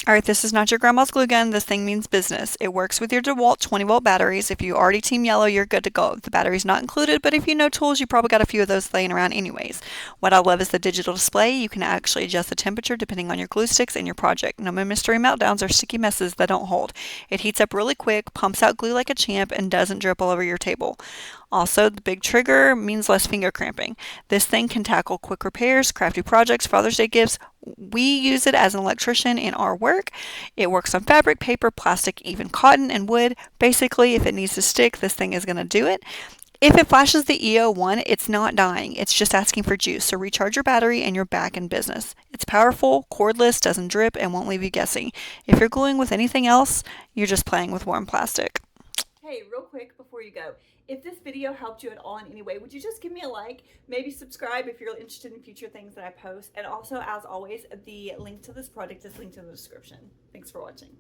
All right, this is not your grandma's glue gun. This thing means business. It works with your DEWALT 20V batteries. If you already team yellow, you're good to go. The battery's not included, but if you know tools, you probably got a few of those laying around anyways. What I love is the digital display. You can actually adjust the temperature depending on your glue sticks and your project. No more mystery meltdowns or sticky messes that don't hold. It heats up really quick, pumps out glue like a champ, and doesn't drip all over your table. Also, the big trigger means less finger cramping. This thing can tackle quick repairs, crafty projects, Father's Day gifts. We use it as an electrician in our work. It works on fabric, paper, plastic, even cotton and wood. Basically, if it needs to stick, this thing is going to do it. If it flashes the EO1, it's not dying. It's just asking for juice. So recharge your battery and you're back in business. It's powerful, cordless, doesn't drip, and won't leave you guessing. If you're gluing with anything else, you're just playing with warm plastic. Hey, real quick before you go, if this video helped you at all in any way, would you just give me a like, maybe subscribe if you're interested in future things that I post, and also, as always, the link to this product is linked in the description. Thanks for watching.